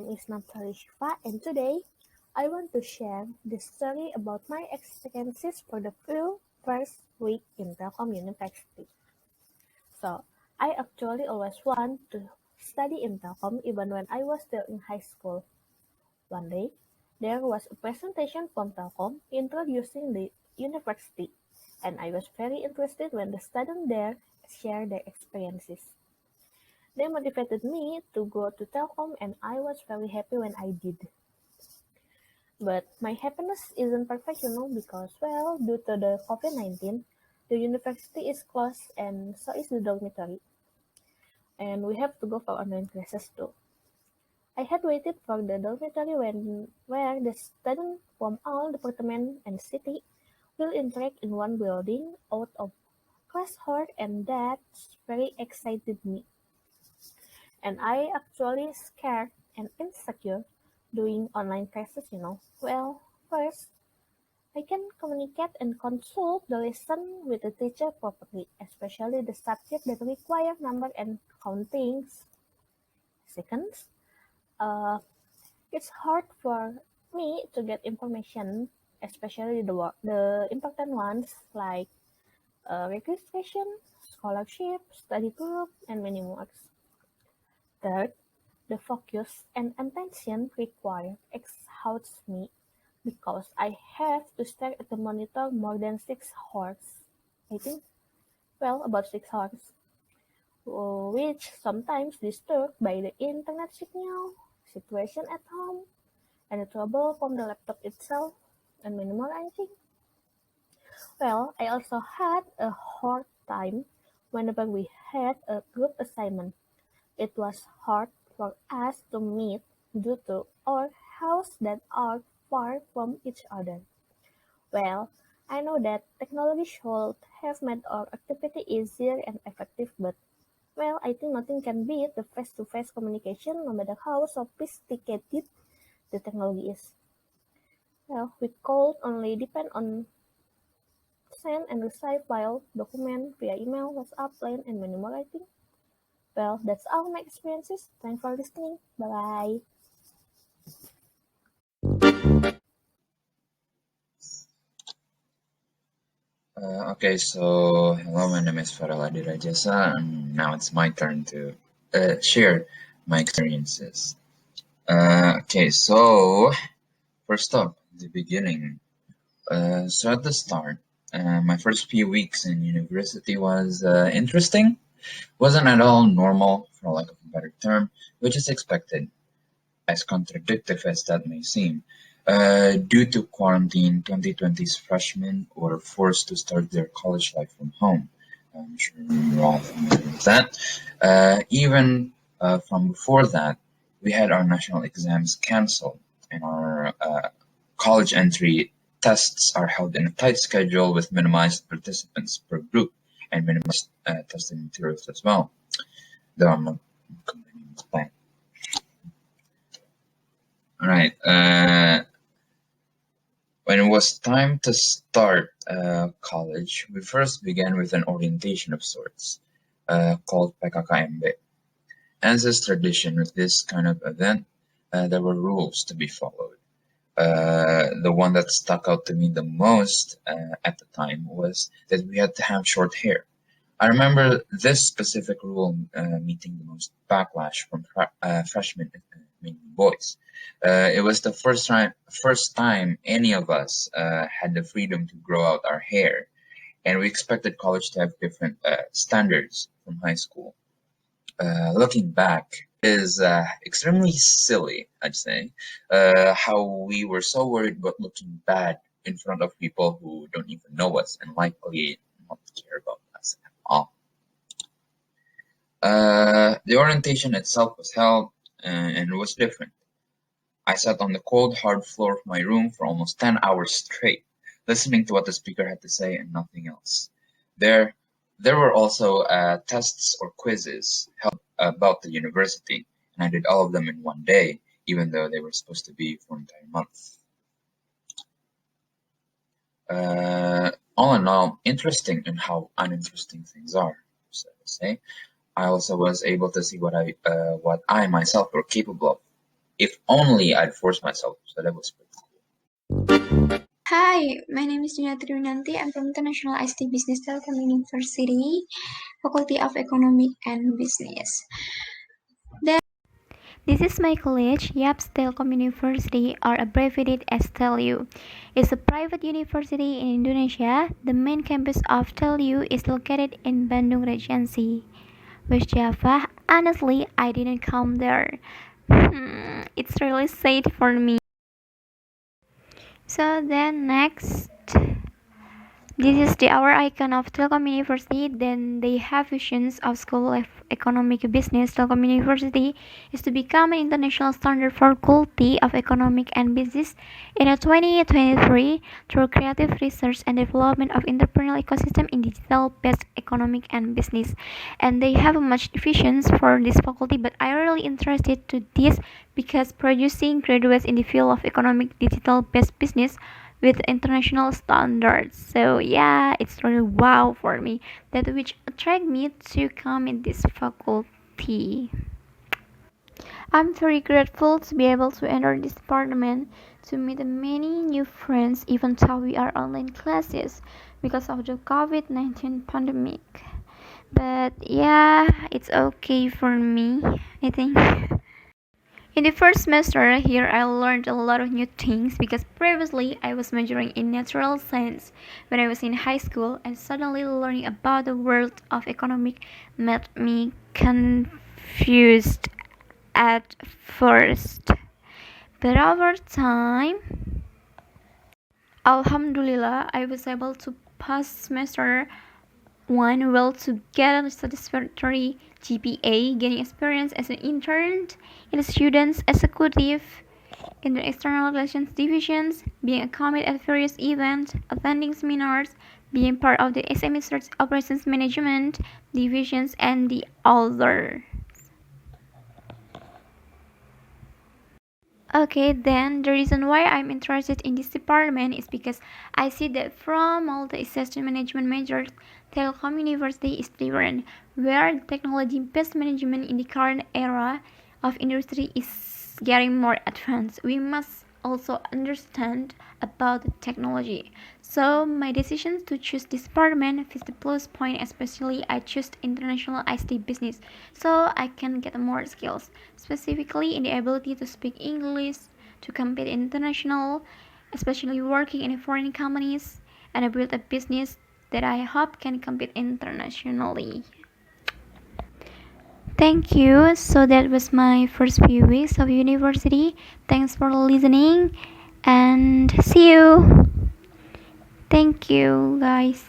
is Naftali Shieva, and today I want to share the story about my experiences for the first week in Telkom University. So, I actually always want to study in Telkom even when I was still in high school. One day, there was a presentation from Telkom introducing the university, and I was very interested when the students there shared their experiences. They motivated me to go to Telkom, and I was very happy when I did. But my happiness isn't perfect, because, well, due to the COVID-19, the university is closed and so is the dormitory. And we have to go for online classes too. I had waited for the dormitory where the students from all departments and city will interact in one building out of class hall, and that very excited me. And I actually scared and insecure doing online classes. Well, first, I can communicate and consult the lesson with the teacher properly, especially the subject that require number and countings. Second, uh, it's hard for me to get information, especially the important ones like registration, scholarship, study group, and many more. Third, the focus and attention required exhausts me because I have to stare at the monitor more than 6 hours. I think, well, about 6 hours, which sometimes disturbed by the internet signal, situation at home, and the trouble from the laptop itself, and many more, I think. Well, I also had a hard time whenever we had a group assignment. It was hard for us to meet due to our houses that are far from each other. Well, I know that technology should have made our activity easier and effective, but well, I think nothing can beat the face-to-face communication no matter how sophisticated the technology is. Well, we could only depend on send and receive file, document via email, WhatsApp, line, and many more, I think. Well, that's all my experiences. Thanks for listening. Bye bye. Okay, so hello, my name is Farrel Adhirajasa, and now it's my turn to share my experiences. Okay, so first up, the beginning. So at the start, my first few weeks in university was interesting. Wasn't at all normal, for lack of a better term, which is expected, as contradictory as that may seem. Due to quarantine, 2020's freshmen were forced to start their college life from home. I'm sure you're all familiar with that. Even from before that, we had our national exams canceled, and our college entry tests are held in a tight schedule with minimized participants per group and minimized testing materials as well. Though I'm not complaining with that. All right. When it was time to start college, we first began with an orientation of sorts called PKKMB. As is tradition with this kind of event, there were rules to be followed. The one that stuck out to me the most at the time was that we had to have short hair. I remember this specific rule meeting the most backlash from freshmen, mainly boys. It was the first time any of us had the freedom to grow out our hair, and we expected college to have different standards from high school. Looking back is extremely silly, I'd say, how we were so worried about looking bad in front of people who don't even know us and likely not care about us at all. The orientation itself was held and it was different. I sat on the cold, hard floor of my room for almost 10 hours straight, listening to what the speaker had to say and nothing else. There, there were also tests or quizzes held about the university, and I did all of them in one day, even though they were supposed to be for an entire month. All in all, interesting in how uninteresting things are, so to say. I also was able to see what I myself were capable of. If only I'd forced myself. So that was pretty cool. Hi, my name is Dinda Triwinanti. I'm from International ICT Business Telkom University, Faculty of Economic and Business. This is my college, YAPS Telkom University, or abbreviated as TELU. It's a private university in Indonesia. The main campus of TELU is located in Bandung Regency, West Java. Honestly, I didn't come there. It's really sad for me. So then next, this is the our icon of Telkom University. Then they have visions of School of Economic Business. Telkom University is to become an international standard for quality of economic and business in 2023 through creative research and development of entrepreneurial ecosystem in digital-based economic and business. And they have much visions for this faculty, but I really interested to this because producing graduates in the field of economic digital-based business with international standards. So yeah, it's really wow for me, that which attract me to come in this faculty. I'm very grateful to be able to enter this department, to meet many new friends even though we are online classes because of the COVID-19 pandemic. But yeah, it's okay for me, I think. In the first semester here, I learned a lot of new things because previously I was majoring in natural science when I was in high school, and suddenly learning about the world of economic made me confused at first. But over time, Alhamdulillah, I was able to pass semester one well to get a satisfactory GPA, gaining experience as an intern in the students executive in the external relations divisions, being a commit at various events, attending seminars, being part of the SME Search Operations Management divisions, and the other. Okay, then the reason why I'm interested in this department is because I see that from all the assessment management majors, Telkom University is different, where technology-based management in the current era of industry is getting more advanced. We must also understand about the technology. So my decision to choose this department is the plus point, especially I choose international ICT business so I can get more skills, specifically in the ability to speak English, to compete international, especially working in foreign companies, and I build a business that I hope can compete internationally. Thank you. So that was my first few weeks of university. Thanks for listening and see you. Thank you, guys.